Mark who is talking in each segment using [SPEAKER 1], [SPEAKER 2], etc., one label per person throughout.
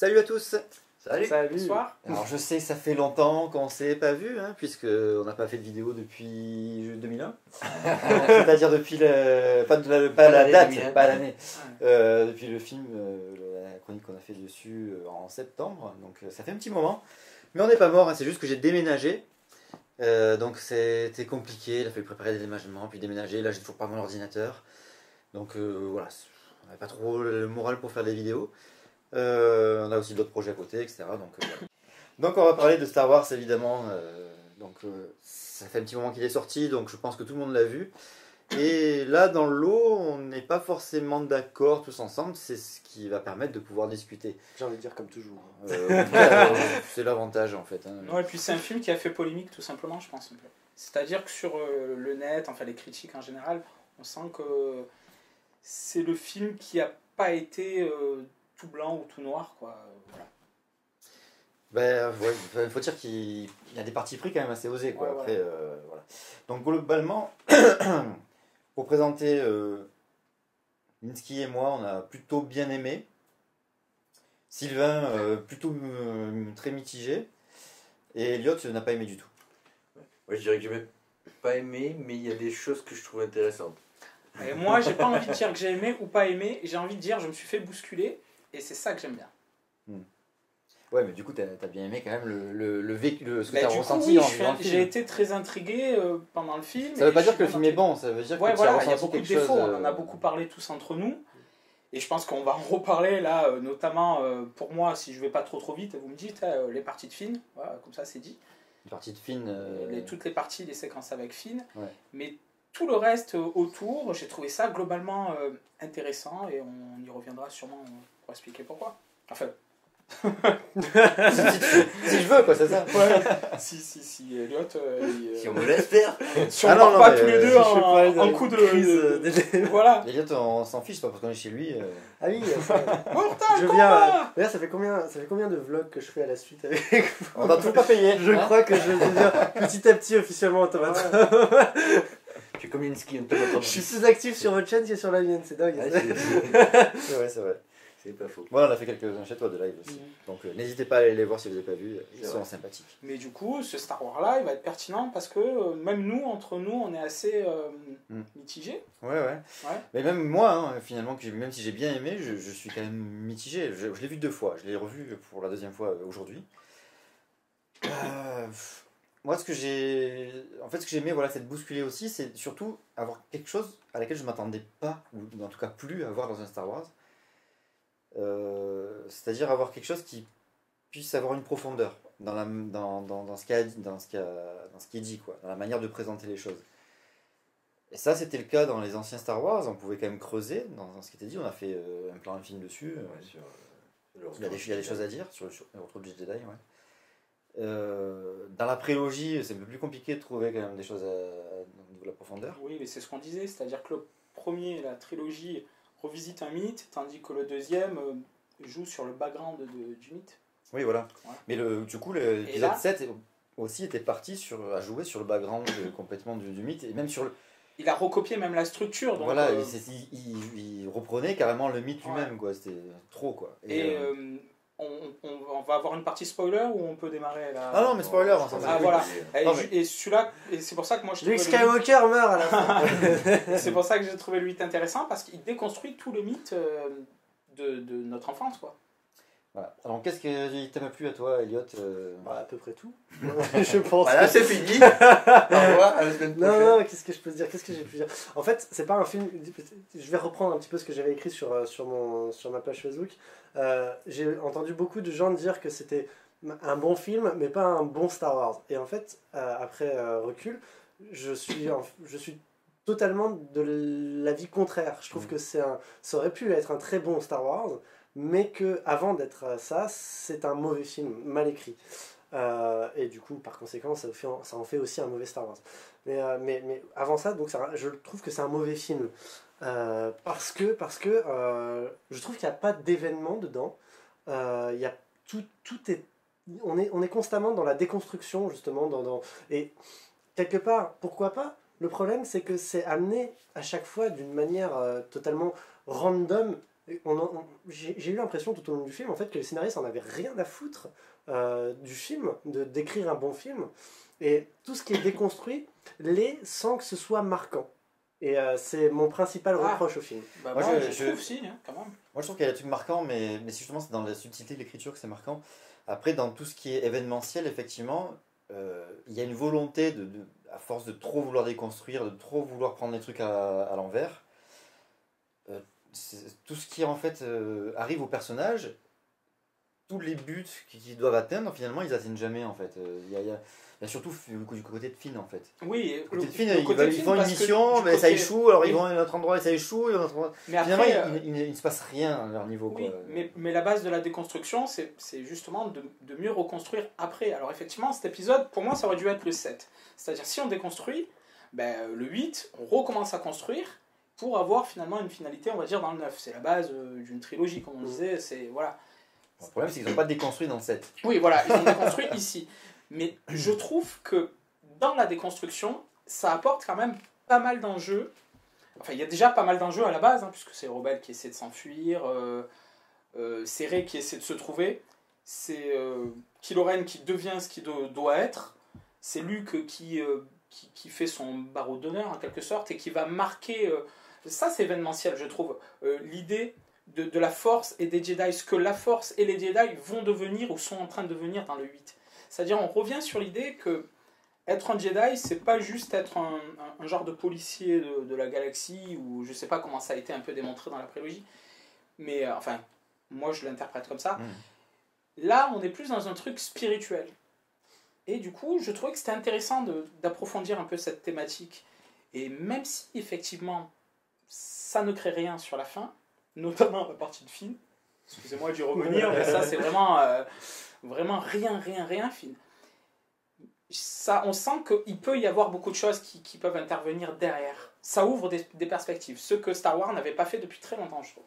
[SPEAKER 1] Salut à tous.
[SPEAKER 2] Salut.
[SPEAKER 3] Bonsoir.
[SPEAKER 1] Alors je sais que ça fait longtemps qu'on ne s'est pas vu, hein, puisqu'on n'a pas fait de vidéo depuis 2001. C'est-à-dire depuis pas la date,
[SPEAKER 2] 2001.
[SPEAKER 1] pas l'année. Depuis le film, la chronique qu'on a fait dessus en septembre. Donc ça fait un petit moment. Mais on n'est pas mort, hein, c'est juste que j'ai déménagé. Donc c'était compliqué, il a fallu préparer des déménagements, puis déménager. Là j'ai toujours pas mon ordinateur. Donc voilà, on n'avait pas trop le moral pour faire des vidéos. On a aussi d'autres projets à côté, etc. Donc on va parler de Star Wars évidemment. Ça fait un petit moment qu'il est sorti, donc je pense que tout le monde l'a vu. Et là dans le lot, on n'est pas forcément d'accord tous ensemble. C'est ce qui va permettre de pouvoir discuter.
[SPEAKER 3] J'ai envie de dire comme toujours.
[SPEAKER 1] C'est l'avantage en fait. Hein.
[SPEAKER 2] Ouais, et puis c'est un film qui a fait polémique tout simplement, je pense. C'est-à-dire que sur le net, enfin les critiques en général, on sent que c'est le film qui n'a pas été tout blanc ou tout noir, quoi. Voilà.
[SPEAKER 1] Ben, ouais, il faut dire qu'il y a des partis pris quand même assez osés, quoi.
[SPEAKER 2] Ouais,
[SPEAKER 1] Après, voilà. Donc globalement, pour présenter Minsky et moi, on a plutôt bien aimé. Sylvain, plutôt très mitigé. Et Elliot n'a pas aimé du tout.
[SPEAKER 4] Ouais, je dirais que j'ai pas aimé, mais il y a des choses que je trouve intéressantes.
[SPEAKER 2] Et moi, j'ai pas envie de dire que j'ai aimé ou pas aimé, j'ai envie de dire je me suis fait bousculer, et c'est ça que j'aime bien.
[SPEAKER 1] Ouais, mais du coup, t'as bien aimé quand même ce que
[SPEAKER 2] Ben,
[SPEAKER 1] t'as
[SPEAKER 2] du coup,
[SPEAKER 1] ressenti
[SPEAKER 2] oui,
[SPEAKER 1] dans le
[SPEAKER 2] j'ai
[SPEAKER 1] film.
[SPEAKER 2] été très intrigué pendant le film.
[SPEAKER 1] Ça veut
[SPEAKER 2] et
[SPEAKER 1] pas
[SPEAKER 2] je
[SPEAKER 1] dire que le
[SPEAKER 2] suis
[SPEAKER 1] film est bon, ça veut dire que
[SPEAKER 2] Ouais,
[SPEAKER 1] tu as
[SPEAKER 2] voilà, il y a
[SPEAKER 1] ressenti
[SPEAKER 2] beaucoup de
[SPEAKER 1] quelque chose.
[SPEAKER 2] défauts, on en a beaucoup parlé tous entre nous. Et je pense qu'on va en reparler là, notamment pour moi, si je vais pas trop vite, vous me dites les parties de Finn, voilà, comme ça c'est dit.
[SPEAKER 1] Une partie de Finn.
[SPEAKER 2] Toutes les parties, les séquences avec Finn.
[SPEAKER 1] Ouais.
[SPEAKER 2] Mais tout le reste autour, j'ai trouvé ça globalement intéressant et on y reviendra sûrement pour expliquer pourquoi. Enfin.
[SPEAKER 1] si je veux, quoi, c'est ça.
[SPEAKER 2] Ouais. si, Elliot.
[SPEAKER 4] Si on me laisse faire.
[SPEAKER 2] Si on part pas tous les deux en coup de
[SPEAKER 3] crise.
[SPEAKER 2] Voilà.
[SPEAKER 1] Elliot, on s'en fiche, c'est pas parce qu'on est chez lui.
[SPEAKER 3] Ah oui,
[SPEAKER 2] Mortal
[SPEAKER 3] je viens. D'ailleurs, ça fait combien de vlogs que je fais à la suite avec vous?
[SPEAKER 1] On n'a toujours pas payé.
[SPEAKER 3] Je crois que je deviens petit à petit officiellement automate.
[SPEAKER 4] Je suis comme Minsky, on
[SPEAKER 3] Je suis plus actif sur votre chaîne que sur la mienne, c'est dingue.
[SPEAKER 1] C'est vrai, c'est vrai.
[SPEAKER 4] C'est pas faux.
[SPEAKER 1] Voilà, on a fait quelques-uns chez toi de live aussi. Donc n'hésitez pas à aller les voir si vous n'avez pas vu, ils sont sympathiques.
[SPEAKER 2] Mais du coup, ce Star Wars là, il va être pertinent parce que même nous, entre nous, on est assez mitigés.
[SPEAKER 1] Ouais. Mais même moi, hein, finalement, même si j'ai bien aimé, je suis quand même mitigé. Je l'ai vu 2 fois, je l'ai revu pour la 2e fois aujourd'hui. Moi, ce que j'ai aimé, voilà, c'est de bousculer aussi, c'est surtout avoir quelque chose à laquelle je ne m'attendais pas, ou en tout cas plus, à voir dans un Star Wars. C'est-à-dire avoir quelque chose qui puisse avoir une profondeur dans ce qui est dit, quoi, dans la manière de présenter les choses. Et ça, c'était le cas dans les anciens Star Wars. On pouvait quand même creuser dans ce qui était dit. On a fait un film dessus. Il y a des choses à dire sur le retour du Jedi. Ouais. Dans la prélogie, c'est un peu plus compliqué de trouver quand même des choses au niveau de la profondeur.
[SPEAKER 2] Oui, mais c'est ce qu'on disait, c'est-à-dire que le premier, la trilogie, revisite un mythe, tandis que le deuxième joue sur le background du mythe.
[SPEAKER 1] Oui, voilà.
[SPEAKER 2] Ouais.
[SPEAKER 1] Mais du coup, l'épisode 7 aussi était parti à jouer sur le background complètement du mythe, et même sur le...
[SPEAKER 2] Il a recopié même la structure. Donc,
[SPEAKER 1] voilà, il reprenait carrément le mythe lui-même, quoi. C'était trop, quoi.
[SPEAKER 2] Et on va avoir une partie spoiler ou on peut démarrer là?
[SPEAKER 1] Ah non, mais spoiler, on s'en
[SPEAKER 2] Ah voilà.
[SPEAKER 1] mais...
[SPEAKER 2] Et celui-là, et c'est pour ça que moi je
[SPEAKER 3] Luke Skywalker meurt à la fin.
[SPEAKER 2] C'est pour ça que j'ai trouvé le mythe intéressant, parce qu'il déconstruit tout le mythe de notre enfance, quoi.
[SPEAKER 1] Voilà. Alors qu'est-ce qui t'a plu à toi, Elliot?
[SPEAKER 3] À peu près tout. Je pense.
[SPEAKER 4] Voilà, c'est fini. Au revoir, à la semaine prochaine.
[SPEAKER 3] Non, qu'est-ce que je peux te dire? Qu'est-ce que j'ai pu dire? En fait, c'est pas un film. Je vais reprendre un petit peu ce que j'avais écrit sur ma page Facebook. J'ai entendu beaucoup de gens dire que c'était un bon film, mais pas un bon Star Wars. Et en fait, après recul, je suis totalement de l'avis contraire. Je trouve que ça aurait pu être un très bon Star Wars, mais que avant d'être ça, c'est un mauvais film, mal écrit. Et du coup, par conséquent, ça en fait aussi un mauvais Star Wars. Mais avant ça, donc je trouve que c'est un mauvais film. Parce que je trouve qu'il n'y a pas d'événement dedans. Il y a tout est, on est constamment dans la déconstruction, justement. Et quelque part, pourquoi pas? Le problème, c'est que c'est amené à chaque fois d'une manière totalement random. j'ai eu l'impression tout au long du film en fait que les scénaristes en avaient rien à foutre du film, d'écrire un bon film, et tout ce qui est déconstruit sans que ce soit marquant. Et c'est mon principal reproche au film.
[SPEAKER 2] Bah
[SPEAKER 1] Moi,
[SPEAKER 2] moi, je trouve si, hein, quand même.
[SPEAKER 1] Moi je trouve qu'il y a des trucs marquants, mais justement c'est dans la subtilité de l'écriture que c'est marquant. Après, dans tout ce qui est événementiel, effectivement, il y a une volonté, à force de trop vouloir déconstruire, de trop vouloir prendre les trucs à l'envers, tout ce qui en fait arrive aux personnages, tous les buts qu'ils doivent atteindre, finalement ils atteignent jamais en fait. Il y a surtout du côté de Finn en fait.
[SPEAKER 2] Oui,
[SPEAKER 1] Le côté de Finn, ils font une mission, mais ça échoue, alors ils vont à un autre endroit et ça échoue, et à un autre endroit.
[SPEAKER 2] Mais
[SPEAKER 1] Finalement,
[SPEAKER 2] après,
[SPEAKER 1] il ne se passe rien à leur niveau.
[SPEAKER 2] oui,
[SPEAKER 1] Quoi.
[SPEAKER 2] mais la base de la déconstruction, c'est justement de mieux reconstruire après. Alors effectivement, cet épisode, pour moi, ça aurait dû être le 7. C'est-à-dire, si on déconstruit, le 8, on recommence à construire pour avoir finalement une finalité, on va dire, dans le 9. C'est la base d'une trilogie, comme on disait. Voilà.
[SPEAKER 1] Le problème, c'est qu'ils n'ont pas déconstruit dans le 7.
[SPEAKER 2] Oui, voilà, ils ont déconstruit ici. Mais je trouve que dans la déconstruction, ça apporte quand même pas mal d'enjeux. Enfin, il y a déjà pas mal d'enjeux à la base, hein, puisque c'est Rebelle qui essaie de s'enfuir, c'est Rey qui essaie de se trouver, c'est Kylo Ren qui devient ce qu'il doit être, c'est Luke qui fait son barreau d'honneur en quelque sorte et qui va marquer... ça, c'est événementiel, je trouve. L'idée de la Force et des Jedi, ce que la Force et les Jedi vont devenir ou sont en train de devenir dans le 8. C'est-à-dire, on revient sur l'idée que être un Jedi, c'est pas juste être un genre de policier de la galaxie, ou je sais pas comment ça a été un peu démontré dans la prélogie, mais enfin, moi je l'interprète comme ça. Là, on est plus dans un truc spirituel. Et du coup, je trouvais que c'était intéressant d'approfondir un peu cette thématique. Et même si, effectivement, ça ne crée rien sur la fin, notamment la partie de Finn, excusez-moi d'y revenir, mais ça c'est vraiment... Vraiment rien, Finn. Ça, on sent qu'il peut y avoir beaucoup de choses qui peuvent intervenir derrière. Ça ouvre des perspectives, ce que Star Wars n'avait pas fait depuis très longtemps, je trouve.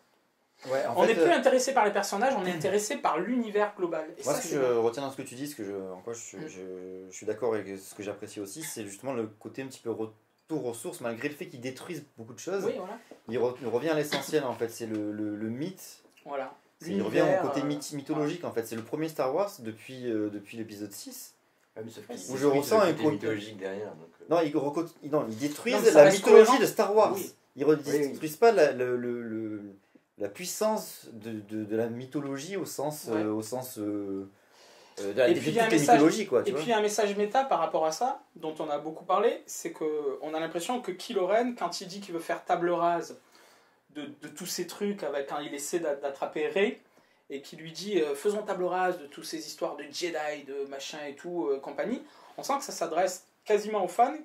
[SPEAKER 1] Ouais,
[SPEAKER 2] on n'est plus intéressé par les personnages, on est intéressé par l'univers global. Et
[SPEAKER 1] moi,
[SPEAKER 2] ça,
[SPEAKER 1] ce que je retiens dans ce que tu dis, je suis d'accord avec ce que j'apprécie aussi, c'est justement le côté un petit peu retour aux sources, malgré le fait qu'ils détruisent beaucoup de choses.
[SPEAKER 2] Oui, voilà.
[SPEAKER 1] Il revient à l'essentiel, en fait, c'est le mythe.
[SPEAKER 2] Voilà.
[SPEAKER 1] Il revient au côté mythologique en fait, c'est le premier Star Wars depuis l'épisode 6 où je ressens un côté
[SPEAKER 4] mythologique derrière. Donc...
[SPEAKER 1] Non, ils détruisent la mythologie de Star Wars. Oui. Ils ne détruisent pas la puissance de la mythologie au sens, de toutes les mythologies. Quoi,
[SPEAKER 2] et puis il y a un message méta par rapport à ça, dont on a beaucoup parlé, c'est qu'on a l'impression que Kylo Ren, quand il dit qu'il veut faire table rase de tous ces trucs, quand il essaie d'attraper Rey, et qui lui dit faisons table rase de toutes ces histoires de Jedi, de machin et tout, compagnie, on sent que ça s'adresse quasiment aux fans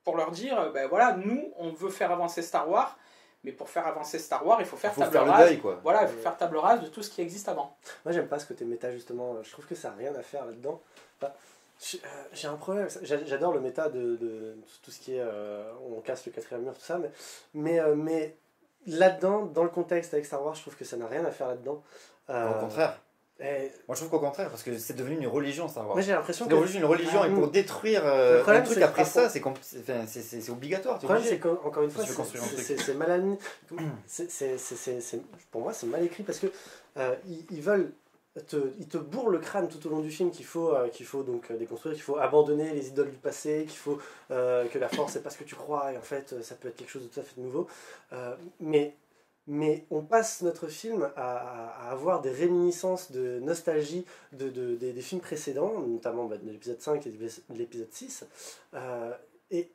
[SPEAKER 2] pour leur dire voilà, nous on veut faire avancer Star Wars, mais pour faire avancer Star Wars il faut faire table rase.
[SPEAKER 1] Deuil, quoi.
[SPEAKER 2] Voilà, il faut faire table rase de tout ce qui existe avant.
[SPEAKER 3] Moi j'aime pas ce côté méta justement, je trouve que ça n'a rien à faire là-dedans. Enfin, j'ai un problème, j'adore le méta de tout ce qui est on casse le 4e mur, tout ça, mais là-dedans, dans le contexte avec Star Wars, je trouve que ça n'a rien à faire là-dedans.
[SPEAKER 1] Au contraire. Moi je trouve qu'au contraire, parce que c'est devenu une religion Star Wars.
[SPEAKER 3] Moi j'ai l'impression
[SPEAKER 1] que c'est devenu une religion et pour détruire un truc après ça, c'est obligatoire.
[SPEAKER 3] Le problème c'est qu'encore une fois, c'est mal admis. Pour moi c'est mal écrit parce que ils te bourrent le crâne tout au long du film qu'il faut donc déconstruire, qu'il faut abandonner les idoles du passé, qu'il faut que la force c'est pas ce que tu crois et en fait ça peut être quelque chose de tout à fait nouveau. Mais on passe notre film à avoir des réminiscences de nostalgie des films précédents, notamment de l'épisode 5 et de l'épisode 6. Et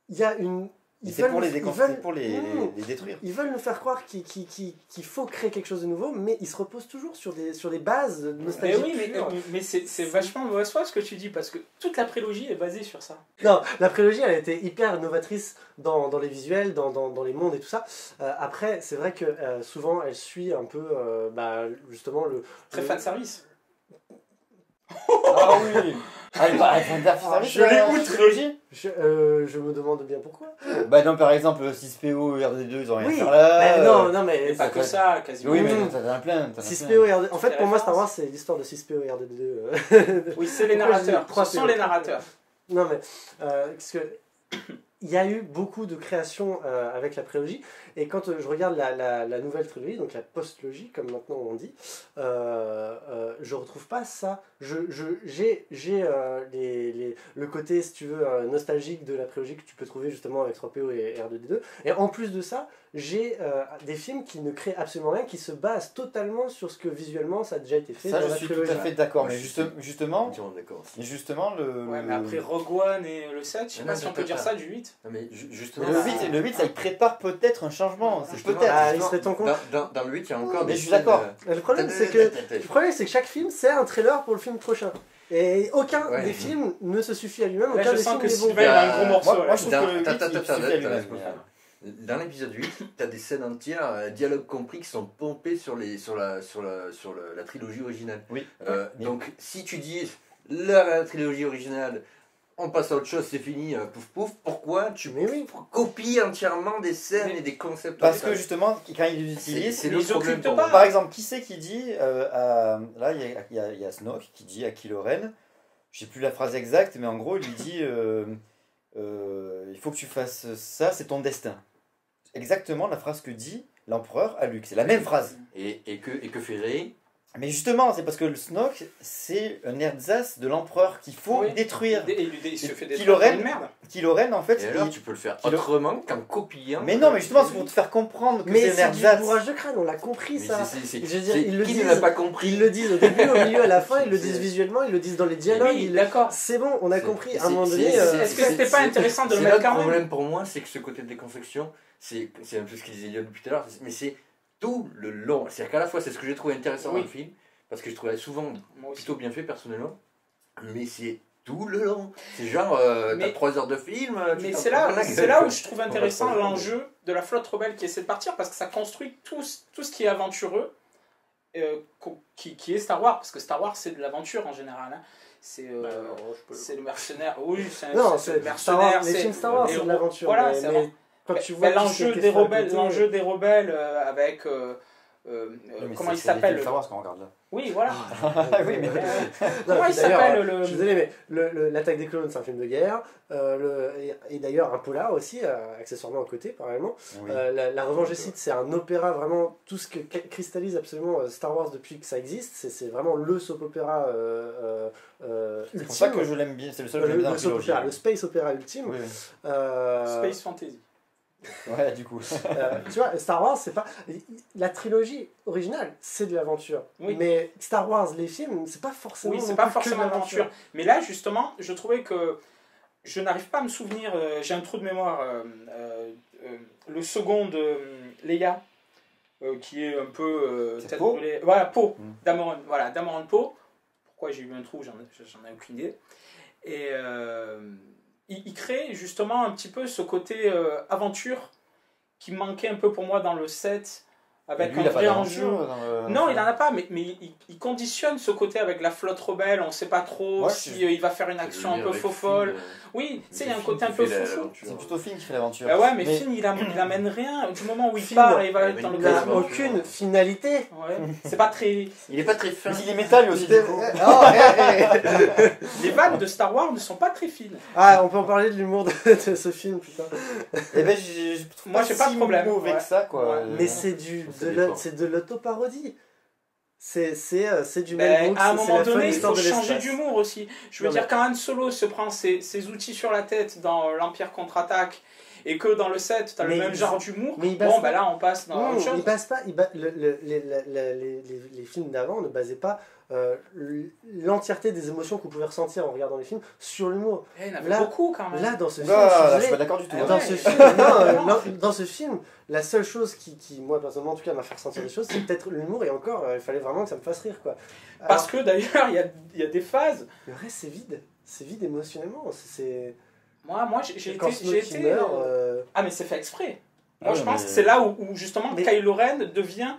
[SPEAKER 3] il y a une...
[SPEAKER 1] C'est pour les détruire.
[SPEAKER 3] Ils veulent nous faire croire qu'il faut créer quelque chose de nouveau, mais ils se reposent toujours sur des bases nostalgiques.
[SPEAKER 2] Mais c'est vachement mauvaise foi ce que tu dis, parce que toute la prélogie est basée sur ça.
[SPEAKER 3] Non, la prélogie elle a été hyper novatrice dans les visuels, dans les mondes et tout ça. Après, c'est vrai que souvent elle suit un peu justement le...
[SPEAKER 2] Très fan service.
[SPEAKER 1] Ah oui.
[SPEAKER 2] Je l'ai outré.
[SPEAKER 3] Je me demande bien pourquoi.
[SPEAKER 1] Bah non, par exemple, 6PO et RD2, ils ont rien à faire là.
[SPEAKER 3] Non, mais
[SPEAKER 2] pas que ça, quasiment.
[SPEAKER 1] Oui, mais t'en as plein.
[SPEAKER 3] 6PO et RD2. En fait, pour moi, Star Wars, c'est l'histoire de 6PO et RD2.
[SPEAKER 2] Oui, c'est les narrateurs. Ce sont les narrateurs.
[SPEAKER 3] Non, mais parce que il y a eu beaucoup de créations avec la prélogie, et quand je regarde la nouvelle trilogie, donc la post-logie, comme maintenant on dit, je retrouve pas ça. J'ai le côté, si tu veux, nostalgique de la prélogie que tu peux trouver justement avec 3PO et R2D2, et en plus de ça, j'ai des films qui ne créent absolument rien, qui se basent totalement sur ce que visuellement ça a déjà été fait
[SPEAKER 1] Ça,
[SPEAKER 3] dans
[SPEAKER 1] je
[SPEAKER 3] la
[SPEAKER 1] suis tout
[SPEAKER 3] prélogie.
[SPEAKER 1] à fait d'accord.
[SPEAKER 4] Moi,
[SPEAKER 1] Mais
[SPEAKER 4] je suis
[SPEAKER 1] justement,
[SPEAKER 4] entièrement d'accord aussi.
[SPEAKER 1] mais justement,
[SPEAKER 2] Ouais, mais après Rogue One et le 7, je sais
[SPEAKER 4] Non,
[SPEAKER 2] pas
[SPEAKER 4] non,
[SPEAKER 2] si on peut
[SPEAKER 4] peut-être
[SPEAKER 2] dire
[SPEAKER 4] pas.
[SPEAKER 2] ça du 8.
[SPEAKER 4] Non, mais justement,
[SPEAKER 1] le 8, ça il prépare peut-être un changement. C'est
[SPEAKER 4] justement,
[SPEAKER 1] peut-être.
[SPEAKER 3] Ah, il serait temps qu'on-
[SPEAKER 4] dans le 8, il y a encore
[SPEAKER 1] Mais
[SPEAKER 4] des
[SPEAKER 1] je suis d'accord.
[SPEAKER 4] scènes,
[SPEAKER 3] Le problème, c'est que chaque film, c'est un trailer pour le film prochain. Et aucun
[SPEAKER 4] Ouais.
[SPEAKER 3] des films ne se suffit à lui-même,
[SPEAKER 2] Là,
[SPEAKER 3] aucun
[SPEAKER 2] je
[SPEAKER 3] des
[SPEAKER 2] sens
[SPEAKER 3] films
[SPEAKER 2] que
[SPEAKER 3] n'est bon.
[SPEAKER 2] Sylvain il a un gros morceau.
[SPEAKER 1] Moi,
[SPEAKER 2] là.
[SPEAKER 1] je trouve que le 8,
[SPEAKER 4] Attends,
[SPEAKER 1] il suffit à lui-même.
[SPEAKER 4] Dans l'épisode 8, tu as des scènes entières, dialogues compris, qui sont pompés sur la trilogie originale.
[SPEAKER 1] Oui.
[SPEAKER 4] Donc, si tu dis la trilogie originale, on passe à autre chose, c'est fini, pouf pouf, pourquoi tu
[SPEAKER 3] Mais oui.
[SPEAKER 4] copies entièrement des scènes et des concepts
[SPEAKER 1] Parce que justement, quand ils utilisent,
[SPEAKER 4] c'est
[SPEAKER 2] ils
[SPEAKER 4] le problème
[SPEAKER 2] occultent
[SPEAKER 4] pour
[SPEAKER 2] pas.
[SPEAKER 4] moi.
[SPEAKER 1] par exemple, qui c'est qui dit là, il y a Snoke qui dit à Kylo Ren, j'ai plus la phrase exacte, mais en gros, il lui dit il faut que tu fasses ça, c'est ton destin. Exactement la phrase que dit l'empereur à Luke. C'est la même phrase.
[SPEAKER 4] Et que fait Rey?
[SPEAKER 1] Mais justement, c'est parce que le Snoke, c'est un ersatz de l'empereur qu'il faut
[SPEAKER 2] Oui.
[SPEAKER 1] détruire.
[SPEAKER 2] Il se fait des
[SPEAKER 1] Kylo
[SPEAKER 2] trucs
[SPEAKER 1] Ren,
[SPEAKER 2] de merde.
[SPEAKER 1] Kylo Ren, en fait,
[SPEAKER 4] Et alors,
[SPEAKER 1] il-
[SPEAKER 4] tu peux le faire
[SPEAKER 1] Kylo-
[SPEAKER 4] autrement qu'en copiant.
[SPEAKER 1] mais non, mais justement, c'est pour te faire comprendre que
[SPEAKER 3] Mais
[SPEAKER 1] c'est un
[SPEAKER 3] c'est du
[SPEAKER 1] ersatz.
[SPEAKER 3] bourrage de crâne, on l'a compris
[SPEAKER 4] Mais
[SPEAKER 3] ça.
[SPEAKER 4] c'est-
[SPEAKER 3] Je veux dire,
[SPEAKER 4] c'est-
[SPEAKER 3] ils le
[SPEAKER 4] qui
[SPEAKER 3] disent.
[SPEAKER 4] ne l'a pas compris?
[SPEAKER 3] Ils le disent au début, au milieu, à la fin, ils le
[SPEAKER 4] C'est-
[SPEAKER 3] disent visuellement, ils le disent dans les dialogues.
[SPEAKER 2] Oui, d'accord.
[SPEAKER 3] C'est bon, on a
[SPEAKER 4] C'est-
[SPEAKER 3] compris. À
[SPEAKER 4] c'est-
[SPEAKER 3] un moment donné,
[SPEAKER 4] c'est-
[SPEAKER 2] Est-ce que c'était pas intéressant de le
[SPEAKER 4] C'est
[SPEAKER 2] mettre
[SPEAKER 4] là
[SPEAKER 2] quand
[SPEAKER 4] le
[SPEAKER 2] même?
[SPEAKER 4] problème pour moi, c'est que ce côté de déconstruction, c'est un peu ce qu'il disait Yann depuis tout à l'heure, mais c'est tout le long. C'est-à-dire qu'à la fois, c'est ce que j'ai trouvé intéressant
[SPEAKER 2] Oui.
[SPEAKER 4] dans le film, parce que je trouvais souvent
[SPEAKER 2] Moi aussi.
[SPEAKER 4] plutôt bien fait personnellement, mais c'est tout le long. C'est genre,
[SPEAKER 2] Mais-
[SPEAKER 4] t'as 3 heures de film. tu
[SPEAKER 2] Mais
[SPEAKER 4] t'en
[SPEAKER 2] c'est
[SPEAKER 4] prends
[SPEAKER 2] là,
[SPEAKER 4] plein la
[SPEAKER 2] c'est
[SPEAKER 4] gueule.
[SPEAKER 2] là où je trouve
[SPEAKER 4] On
[SPEAKER 2] intéressant
[SPEAKER 4] va pas-
[SPEAKER 2] l'enjeu de la flotte rebelle qui essaie de partir parce que ça construit tout ce qui est aventureux, qui est Star Wars, parce que Star Wars c'est de l'aventure en général. Hein. C'est le mercenaire. Oui,
[SPEAKER 3] non,
[SPEAKER 2] c'est
[SPEAKER 3] c'est
[SPEAKER 2] le
[SPEAKER 3] Star Wars,
[SPEAKER 2] mercenaire.
[SPEAKER 3] les
[SPEAKER 2] c'est
[SPEAKER 3] films Star Wars,
[SPEAKER 2] les
[SPEAKER 3] c'est de
[SPEAKER 2] héros.
[SPEAKER 3] l'aventure.
[SPEAKER 2] Voilà,
[SPEAKER 3] mais-
[SPEAKER 2] c'est
[SPEAKER 3] mais quand tu vois
[SPEAKER 2] Ben,
[SPEAKER 3] tout ce qui a été fait à côté,
[SPEAKER 2] l'enjeu des rebelles avec
[SPEAKER 1] Mais
[SPEAKER 2] comment il
[SPEAKER 1] c'est les films
[SPEAKER 2] s'appelle
[SPEAKER 1] Star Wars qu'on regarde là.
[SPEAKER 2] Oui, voilà.
[SPEAKER 1] Oui, mais-
[SPEAKER 2] Comment il s'appelle
[SPEAKER 3] Je suis désolé, mais l'Attaque des clones, c'est un film de guerre. Et d'ailleurs, un polar aussi, accessoirement à côté, parallèlement.
[SPEAKER 1] Oui.
[SPEAKER 3] La Revanche des Sith, c'est un opéra vraiment, tout ce que cristallise absolument Star Wars depuis que ça existe. C'est vraiment le soap opéra
[SPEAKER 1] C'est pour ça que je l'aime bien. C'est le seul que j'aime bien dans la
[SPEAKER 3] soap
[SPEAKER 1] trilogie.
[SPEAKER 3] opéra, le space opéra ultime.
[SPEAKER 1] Oui, oui.
[SPEAKER 2] Space Fantasy.
[SPEAKER 1] Ouais, du coup.
[SPEAKER 3] Tu vois, Star Wars, c'est pas. La trilogie originale, c'est de l'aventure.
[SPEAKER 2] Oui.
[SPEAKER 3] Mais Star Wars, les films, c'est pas forcément.
[SPEAKER 2] Oui, c'est
[SPEAKER 3] non
[SPEAKER 2] pas
[SPEAKER 3] plus que
[SPEAKER 2] forcément
[SPEAKER 3] de
[SPEAKER 2] l'aventure. Mais là, justement, je trouvais que je n'arrive pas à me souvenir, j'ai un trou de mémoire, le second de Leia, qui est un peu
[SPEAKER 1] C'est
[SPEAKER 2] tête
[SPEAKER 1] Poe
[SPEAKER 2] brûlée. Voilà, Poe,
[SPEAKER 1] Mm.
[SPEAKER 2] Dameron, voilà, Dameron Poe. Pourquoi j'ai eu un trou, j'en ai aucune idée. Et il crée justement un petit peu ce côté aventure qui manquait un peu pour moi dans le set, avec
[SPEAKER 1] Lui,
[SPEAKER 2] un
[SPEAKER 1] il a pas
[SPEAKER 2] vrai
[SPEAKER 1] d'aventure
[SPEAKER 2] enjeu.
[SPEAKER 1] dans le-
[SPEAKER 2] Non, il n'en a pas, mais il conditionne ce côté avec la flotte rebelle, on ne sait pas trop
[SPEAKER 1] Ouais,
[SPEAKER 2] si il va faire une action un peu faux folle. Oui, tu sais, il y a un côté un peu fou.
[SPEAKER 1] C'est plutôt Finn qui fait l'aventure.
[SPEAKER 2] Bah ouais, mais Finn, il amène rien. Du moment où il
[SPEAKER 3] Finn,
[SPEAKER 2] part et il va
[SPEAKER 4] il
[SPEAKER 2] dans le
[SPEAKER 3] Il n'a
[SPEAKER 4] Quasiment.
[SPEAKER 3] aucune finalité.
[SPEAKER 2] Ouais, c'est pas très.
[SPEAKER 4] Il est pas très fin.
[SPEAKER 1] Mais il est métal lui aussi, du coup.
[SPEAKER 2] Les vannes de Star Wars ne sont pas très fines.
[SPEAKER 3] Ah, on peut en parler de l'humour de ce film, putain.
[SPEAKER 1] Et ben, je trouve
[SPEAKER 2] Moi, j'ai pas de problème.
[SPEAKER 1] mauvais
[SPEAKER 2] Ouais.
[SPEAKER 1] que ça, quoi.
[SPEAKER 2] Ouais.
[SPEAKER 3] Mais
[SPEAKER 4] Ça dépend.
[SPEAKER 3] c'est de l'autoparodie. C'est du Mel
[SPEAKER 2] Ben,
[SPEAKER 3] Brooks,
[SPEAKER 2] à un
[SPEAKER 3] c'est
[SPEAKER 2] moment
[SPEAKER 3] la folle
[SPEAKER 2] donné, il
[SPEAKER 3] histoire
[SPEAKER 2] faut
[SPEAKER 3] de
[SPEAKER 2] changer
[SPEAKER 3] l'espace.
[SPEAKER 2] d'humour aussi. Je veux
[SPEAKER 3] Non,
[SPEAKER 2] dire,
[SPEAKER 3] mais-
[SPEAKER 2] quand Han Solo se prend ses outils sur la tête dans l'Empire contre-attaque et que dans le 7, tu as le
[SPEAKER 3] Mais
[SPEAKER 2] même
[SPEAKER 3] il-
[SPEAKER 2] genre d'humour,
[SPEAKER 3] mais il base
[SPEAKER 2] bon,
[SPEAKER 3] pas-
[SPEAKER 2] ben là, on passe dans
[SPEAKER 3] Non,
[SPEAKER 2] autre chose.
[SPEAKER 3] il base pas. Les films d'avant ne basaient pas l'entièreté des émotions qu'on pouvait ressentir en regardant les films sur l'humour.
[SPEAKER 2] Eh, il y en avait
[SPEAKER 3] Là-
[SPEAKER 2] beaucoup quand même.
[SPEAKER 3] Là, dans ce film,
[SPEAKER 1] Ah,
[SPEAKER 3] je suis
[SPEAKER 1] là, je suis
[SPEAKER 3] désolé,
[SPEAKER 1] pas d'accord du tout.
[SPEAKER 2] Ah
[SPEAKER 1] hein.
[SPEAKER 3] dans
[SPEAKER 2] ouais.
[SPEAKER 3] ce film, dans ce film, la seule chose qui, moi personnellement en tout cas, m'a fait ressentir des choses, c'est peut-être l'humour, et encore, il fallait vraiment que ça me fasse rire, quoi.
[SPEAKER 2] Parce que d'ailleurs, il y a des phases.
[SPEAKER 3] Le reste, c'est vide émotionnellement. C'est
[SPEAKER 2] Moi j'ai
[SPEAKER 3] quand
[SPEAKER 2] été.
[SPEAKER 3] Snoke qui meurt,
[SPEAKER 2] Ah, mais c'est fait exprès. Moi,
[SPEAKER 1] Ah
[SPEAKER 2] je
[SPEAKER 1] ouais,
[SPEAKER 2] pense
[SPEAKER 1] mais-
[SPEAKER 2] que c'est là où justement
[SPEAKER 3] Mais-
[SPEAKER 2] Kylo Ren devient.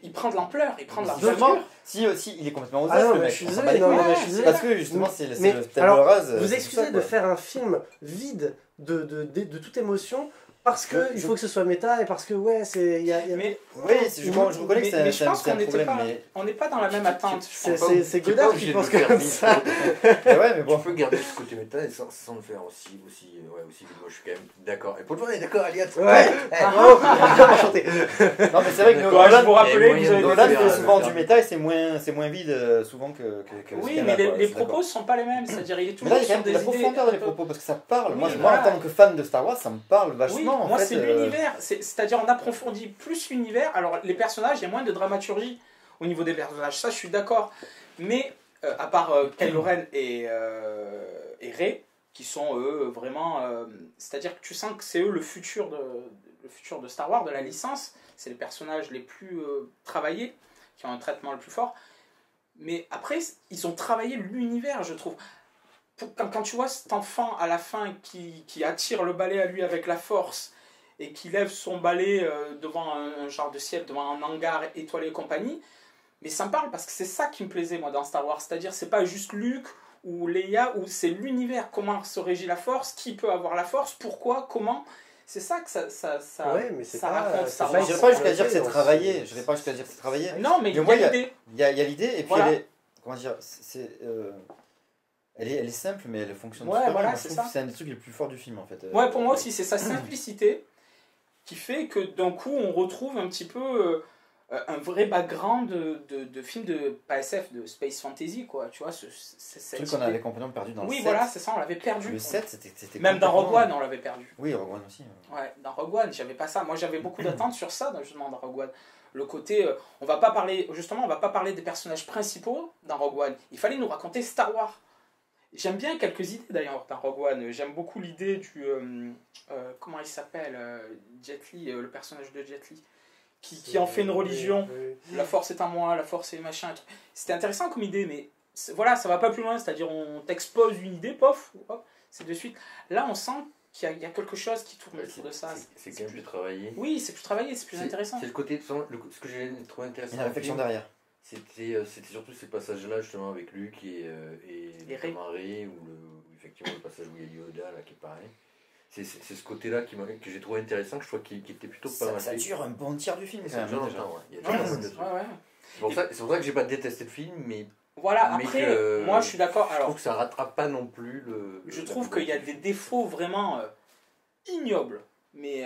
[SPEAKER 2] Il prend de l'ampleur, il prend de la
[SPEAKER 1] Justement,
[SPEAKER 2] rigueur.
[SPEAKER 1] si il est complètement aux
[SPEAKER 3] Ah non,
[SPEAKER 1] le
[SPEAKER 3] mais
[SPEAKER 1] mec.
[SPEAKER 3] je suis
[SPEAKER 1] on s'en
[SPEAKER 3] désolé,
[SPEAKER 1] bat les
[SPEAKER 3] non,
[SPEAKER 1] couilles.
[SPEAKER 3] mais je suis désolé.
[SPEAKER 1] Parce que justement, c'est
[SPEAKER 3] Mais-
[SPEAKER 1] le table
[SPEAKER 3] alors,
[SPEAKER 1] rase.
[SPEAKER 3] vous
[SPEAKER 1] c'est
[SPEAKER 3] excusez
[SPEAKER 1] ça,
[SPEAKER 3] de
[SPEAKER 1] quoi.
[SPEAKER 3] faire un film vide de toute émotion parce que il faut que ce soit méta et parce que ouais, c'est
[SPEAKER 2] Mais,
[SPEAKER 1] Oui, je reconnais que
[SPEAKER 2] mais je
[SPEAKER 1] c'est
[SPEAKER 2] pense
[SPEAKER 1] un
[SPEAKER 2] qu'on n'était
[SPEAKER 1] problème,
[SPEAKER 2] pas,
[SPEAKER 1] mais...
[SPEAKER 2] on n'est pas dans la même attente. je pense.
[SPEAKER 3] c'est Godard qui pense comme ça.
[SPEAKER 1] Mais ouais, mais
[SPEAKER 4] On
[SPEAKER 1] bon.
[SPEAKER 4] peut garder ce côté méta et sans le faire aussi vite. Moi, je suis quand même d'accord. Et pour toi, on est d'accord, Aliat.
[SPEAKER 3] Ouais.
[SPEAKER 1] Oh, enchanté. Non, mais c'est vrai que
[SPEAKER 2] Je vous rappelais que vous avez
[SPEAKER 1] Nolan
[SPEAKER 2] fait
[SPEAKER 1] fait souvent du méta et c'est moins vide souvent que
[SPEAKER 2] Oui,
[SPEAKER 1] ce
[SPEAKER 2] mais
[SPEAKER 1] qu'il y en a,
[SPEAKER 2] les
[SPEAKER 1] quoi,
[SPEAKER 2] propos ne sont pas les mêmes. C'est-à-dire, il est
[SPEAKER 1] mais là,
[SPEAKER 2] toujours
[SPEAKER 1] il y a quand
[SPEAKER 2] sur
[SPEAKER 1] même de la
[SPEAKER 2] des idées.
[SPEAKER 1] profondeur dans les propos parce que ça parle.
[SPEAKER 2] Oui,
[SPEAKER 1] Moi,
[SPEAKER 2] voilà.
[SPEAKER 1] en tant que fan de Star Wars, ça me parle
[SPEAKER 2] Oui,
[SPEAKER 1] vachement. En
[SPEAKER 2] moi
[SPEAKER 1] fait,
[SPEAKER 2] c'est l'univers. C'est-à-dire, on approfondit plus l'univers. Alors, les personnages, il y a moins de dramaturgie au niveau des personnages. Ça, je suis d'accord. Mais, à part Kylo Ren et Rey, qui sont eux vraiment. C'est-à-dire que tu sens que c'est eux le futur de Star Wars, de la licence. C'est les personnages les plus travaillés, qui ont un traitement le plus fort. Mais après, ils ont travaillé l'univers, je trouve. Quand tu vois cet enfant à la fin qui attire le balai à lui avec la force et qui lève son balai devant un genre de ciel, devant un hangar étoilé et compagnie, mais ça me parle parce que c'est ça qui me plaisait moi dans Star Wars. C'est-à-dire, c'est pas juste Luke ou Leia, ou c'est l'univers, comment se régit la force, qui peut avoir la force, pourquoi, comment. C'est ça que ça
[SPEAKER 3] Ouais, mais c'est
[SPEAKER 2] ça
[SPEAKER 3] pas-
[SPEAKER 2] raconte
[SPEAKER 3] c'est
[SPEAKER 2] Star
[SPEAKER 3] pas-
[SPEAKER 2] Wars.
[SPEAKER 1] Je ne vais pas jusqu'à dire que c'est
[SPEAKER 3] dans
[SPEAKER 1] travaillé. Je vais pas jusqu'à dire que c'est travaillé.
[SPEAKER 2] Non, mais il y
[SPEAKER 1] moi,
[SPEAKER 2] a l'idée.
[SPEAKER 1] Il y a l'idée et puis
[SPEAKER 2] Voilà.
[SPEAKER 1] elle est. Comment dire elle est simple, mais elle fonctionne
[SPEAKER 2] Ouais,
[SPEAKER 1] super
[SPEAKER 2] voilà,
[SPEAKER 1] bien. Moi, je
[SPEAKER 2] c'est
[SPEAKER 1] trouve
[SPEAKER 2] ça.
[SPEAKER 1] que c'est un des trucs les plus forts du film en fait.
[SPEAKER 2] Ouais, pour moi aussi, c'est sa simplicité qui fait que d'un coup, on retrouve un petit peu un vrai background de film de, pas SF, de space fantasy, quoi. Tu vois,
[SPEAKER 1] C'est truc qu'on avait complètement perdu dans le 7.
[SPEAKER 2] Oui, voilà, c'est ça, on l'avait perdu.
[SPEAKER 1] Le 7, c'était
[SPEAKER 2] Même dans
[SPEAKER 1] complètement-
[SPEAKER 2] Rogue One, on l'avait perdu.
[SPEAKER 1] Oui, Rogue One aussi.
[SPEAKER 2] Ouais, dans Rogue One, j'avais pas ça. Moi, j'avais beaucoup d'attentes sur ça, justement, dans Rogue One. Le côté, on va pas parler des personnages principaux dans Rogue One. Il fallait nous raconter Star Wars. J'aime bien quelques idées d'ailleurs dans Rogue One. J'aime beaucoup l'idée du comment il s'appelle, Jet Li, le personnage de Jet Li, qui en fait une religion. La Force est en moi, la Force est machin. C'était intéressant comme idée, mais voilà, ça va pas plus loin. C'est-à-dire, on t'expose une idée, pof, hop, c'est de suite. Là, on sent qu'il y a quelque chose qui tourne autour de ça.
[SPEAKER 4] C'est quand même plus travaillé.
[SPEAKER 2] Oui, c'est plus travaillé, c'est plus intéressant.
[SPEAKER 4] C'est le côté, ce que j'ai trouvé intéressant.
[SPEAKER 1] Il y a une réflexion derrière.
[SPEAKER 4] C'était surtout ces passages-là, justement, avec Luke et
[SPEAKER 2] Rey.
[SPEAKER 4] Rey, ou effectivement le passage où il y a Yoda, là, qui est pareil. C'est ce côté-là que j'ai trouvé intéressant, que je crois qu'il était plutôt pas mal.
[SPEAKER 1] Ça dure un bon tiers du film.
[SPEAKER 4] Ça dure longtemps, ouais. Il y a
[SPEAKER 2] Ouais,
[SPEAKER 4] pas mal de trucs.
[SPEAKER 2] ouais.
[SPEAKER 4] C'est pour ça que j'ai pas détesté le film, mais
[SPEAKER 2] Voilà,
[SPEAKER 4] mais
[SPEAKER 2] après,
[SPEAKER 4] que-
[SPEAKER 2] moi je suis d'accord.
[SPEAKER 4] je
[SPEAKER 2] Alors,
[SPEAKER 4] trouve que ça rattrape pas non plus
[SPEAKER 2] je trouve qu'il y a des défauts vraiment ignobles. Mais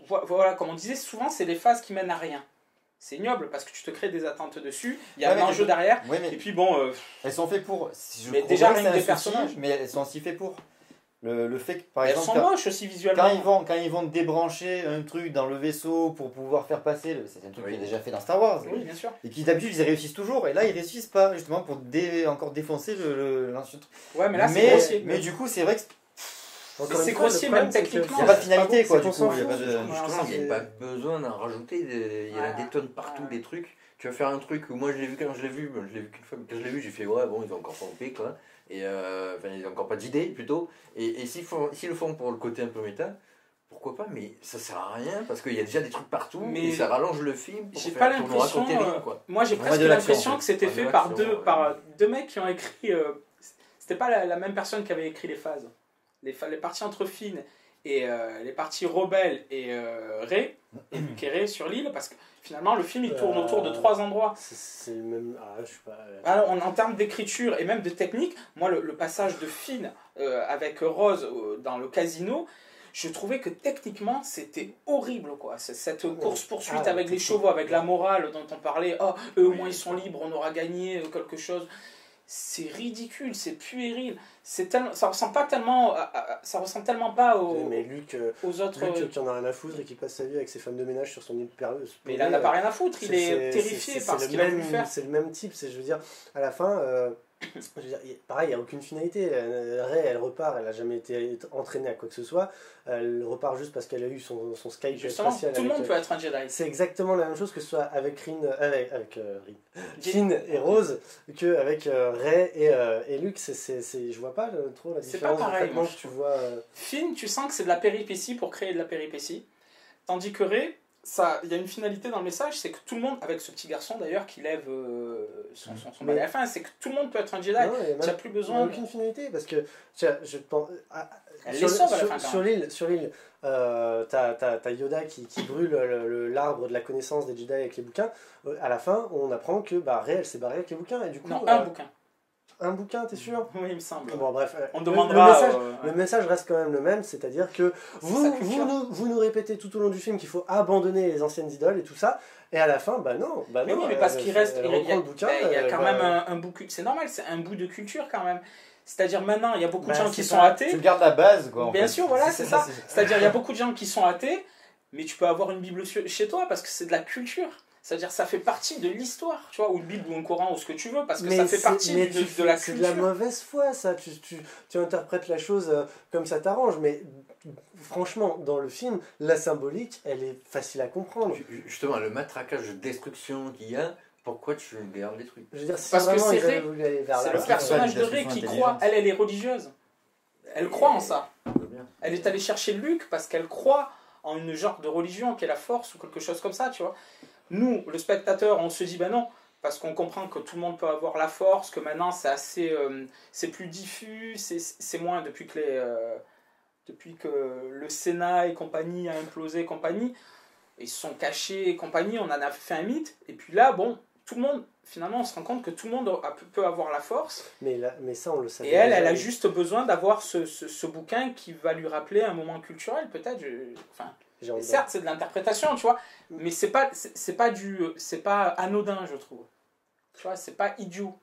[SPEAKER 2] voilà, comme on disait, souvent c'est les phases qui mènent à rien. C'est ignoble parce que tu te crées des attentes dessus, il y a
[SPEAKER 1] Ouais,
[SPEAKER 2] un
[SPEAKER 1] mais
[SPEAKER 2] enjeu derrière,
[SPEAKER 1] Oui, mais
[SPEAKER 2] et puis bon,
[SPEAKER 1] elles sont faites pour.
[SPEAKER 2] Mais déjà, rien que des
[SPEAKER 1] souci,
[SPEAKER 2] personnages.
[SPEAKER 1] mais elles sont aussi faites pour. Le fait que, par
[SPEAKER 2] elles
[SPEAKER 1] exemple,
[SPEAKER 2] sont moches aussi visuellement.
[SPEAKER 1] quand ils vont débrancher un truc dans le vaisseau pour pouvoir faire passer, c'est un truc
[SPEAKER 4] Oui.
[SPEAKER 1] qui est déjà fait dans Star Wars.
[SPEAKER 2] Oui, bien sûr.
[SPEAKER 1] Et qui d'habitude ils y réussissent toujours, et là ils réussissent pas, justement pour encore défoncer l'ancien truc.
[SPEAKER 2] Ouais, mais là c'est grossier.
[SPEAKER 1] mais du coup, c'est vrai que
[SPEAKER 3] Encore
[SPEAKER 2] c'est
[SPEAKER 3] une fois,
[SPEAKER 2] grossier
[SPEAKER 3] le problème,
[SPEAKER 2] même
[SPEAKER 3] c'est que
[SPEAKER 2] techniquement.
[SPEAKER 1] il n'y a pas de finalité,
[SPEAKER 3] c'est
[SPEAKER 1] quoi,
[SPEAKER 3] qu'on
[SPEAKER 1] du
[SPEAKER 3] s'en
[SPEAKER 1] coup. Il y a
[SPEAKER 3] fout.
[SPEAKER 1] pas de...
[SPEAKER 4] Justement, il n'y a pas besoin d'en rajouter. Il y en a
[SPEAKER 2] Ouais.
[SPEAKER 4] des tonnes partout,
[SPEAKER 2] Ouais.
[SPEAKER 4] des trucs. Tu vas faire un truc où moi je l'ai vu quand je l'ai vu, je l'ai vu qu'une fois, mais quand je l'ai vu, j'ai fait ouais, bon, ils ont encore pompé quoi. Et enfin, ils n'ont encore pas d'idée plutôt. Et s'ils le font pour le côté un peu méta, pourquoi pas, mais ça sert à rien parce qu'il y a déjà des trucs partout
[SPEAKER 2] Mais
[SPEAKER 4] et ça rallonge le film pour
[SPEAKER 2] j'ai
[SPEAKER 4] faire
[SPEAKER 2] pas
[SPEAKER 4] pour nous
[SPEAKER 2] l'impression,
[SPEAKER 4] raconter rien quoi.
[SPEAKER 2] Moi j'ai
[SPEAKER 1] Ouais,
[SPEAKER 2] presque
[SPEAKER 1] de l'action,
[SPEAKER 2] l'impression
[SPEAKER 1] en fait.
[SPEAKER 2] que c'était
[SPEAKER 4] Ouais,
[SPEAKER 2] fait
[SPEAKER 4] de
[SPEAKER 2] par
[SPEAKER 4] l'action,
[SPEAKER 2] par deux mecs qui ont écrit. C'était pas la même personne qui avait écrit les phases. Les parties entre Finn et les parties rebelles et Rey, et Luke et Rey sur l'île, parce que finalement le film il tourne autour de 3 endroits.
[SPEAKER 3] C'est le même. Ah, je sais pas.
[SPEAKER 2] Alors, en termes d'écriture et même de technique, moi le passage de Finn avec Rose dans le casino, je trouvais que techniquement c'était horrible quoi. Cette course-poursuite avec les chevaux, avec la morale dont on parlait, oh, eux au moins ils sont libres, on aura gagné quelque chose. C'est ridicule, c'est puéril. Ça ressemble pas tellement, ça ressemble tellement pas
[SPEAKER 3] Mais Luc,
[SPEAKER 2] aux autres.
[SPEAKER 3] Luc qui en a rien à foutre et qui passe sa vie avec ses femmes de ménage sur son île perleuse.
[SPEAKER 2] Mais il en a pas rien à foutre, il est terrifié par ce qu'il a voulu faire.
[SPEAKER 3] C'est le même type, je veux dire, à la fin, je veux dire, pareil, il n'y a aucune finalité. Rey, elle repart, elle n'a jamais été entraînée à quoi que ce soit. Elle repart juste parce qu'elle a eu son Skype
[SPEAKER 2] Justement,
[SPEAKER 3] spatial.
[SPEAKER 2] tout le monde peut être un Jedi.
[SPEAKER 3] C'est exactement la même chose que ce soit avec Finn et Rose qu'avec Rey et Luke. Je vois pas trop la
[SPEAKER 2] C'est
[SPEAKER 3] différence
[SPEAKER 2] pas pareil,
[SPEAKER 3] de traitement
[SPEAKER 2] moi,
[SPEAKER 3] que tu vois.
[SPEAKER 2] Finn, tu sens que c'est de la péripétie pour créer de la péripétie. Tandis que Rey, il y a une finalité dans le message, c'est que tout le monde, avec ce petit garçon d'ailleurs qui lève son balai à la fin, c'est que tout le monde peut être un Jedi. Tu n'as plus
[SPEAKER 3] Il n'y
[SPEAKER 2] besoin.
[SPEAKER 3] a aucune finalité parce que je pense.
[SPEAKER 2] Elle les sauve à la fin.
[SPEAKER 3] Sur l'île, t'as Yoda qui brûle l'arbre de la connaissance des Jedi avec les bouquins. À la fin, on apprend que Réel s'est barré avec les bouquins. Et du coup,
[SPEAKER 2] Non, un bouquin.
[SPEAKER 3] Un bouquin, t'es sûr?
[SPEAKER 2] Oui, il me semble.
[SPEAKER 3] Bon, bref.
[SPEAKER 2] On demandera.
[SPEAKER 3] Le message reste quand même le même, c'est-à-dire que vous nous répétez tout au long du film qu'il faut abandonner les anciennes idoles et tout ça, et à la fin, non.
[SPEAKER 2] Mais oui, mais parce qu'il reste. Il y a quand même un bout. C'est normal, c'est un bout de culture quand même. C'est-à-dire maintenant, il y a beaucoup de gens qui sont athées.
[SPEAKER 1] Tu gardes la base, quoi.
[SPEAKER 2] Bien sûr, voilà, c'est ça. C'est-à-dire, il y a beaucoup de gens qui sont athées, mais tu peux avoir une Bible chez toi parce que c'est de la culture. C'est-à-dire, ça fait partie de l'histoire, tu vois, ou une Bible ou un Coran ou ce que tu veux, parce que ça fait partie de la culture.
[SPEAKER 3] C'est de la mauvaise foi, ça. Tu interprètes la chose comme ça t'arrange, mais franchement, dans le film, la symbolique, elle est facile à comprendre.
[SPEAKER 4] Justement, le matraquage de destruction qu'il y a, pourquoi tu gardes les trucs?
[SPEAKER 3] Je veux dire,
[SPEAKER 2] parce que c'est
[SPEAKER 3] le
[SPEAKER 2] personnage de Rey qui croit, elle est religieuse. Elle croit en ça. Elle est allée chercher Luke parce qu'elle croit en une genre de religion qui est la force ou quelque chose comme ça, tu vois. Nous, le spectateur, on se dit non, parce qu'on comprend que tout le monde peut avoir la force, que maintenant c'est assez, c'est plus diffus, c'est moins depuis que le Sénat et compagnie a implosé et compagnie, ils se sont cachés et compagnie, on en a fait un mythe, et puis là, tout le monde, finalement, on se rend compte que tout le monde peut avoir la force.
[SPEAKER 3] Mais ça, on le savait.
[SPEAKER 2] Et elle a juste besoin d'avoir ce bouquin qui va lui rappeler un moment culturel, peut-être. Certes, c'est de l'interprétation, tu vois, mais c'est pas anodin, je trouve. Tu vois, c'est pas idiot.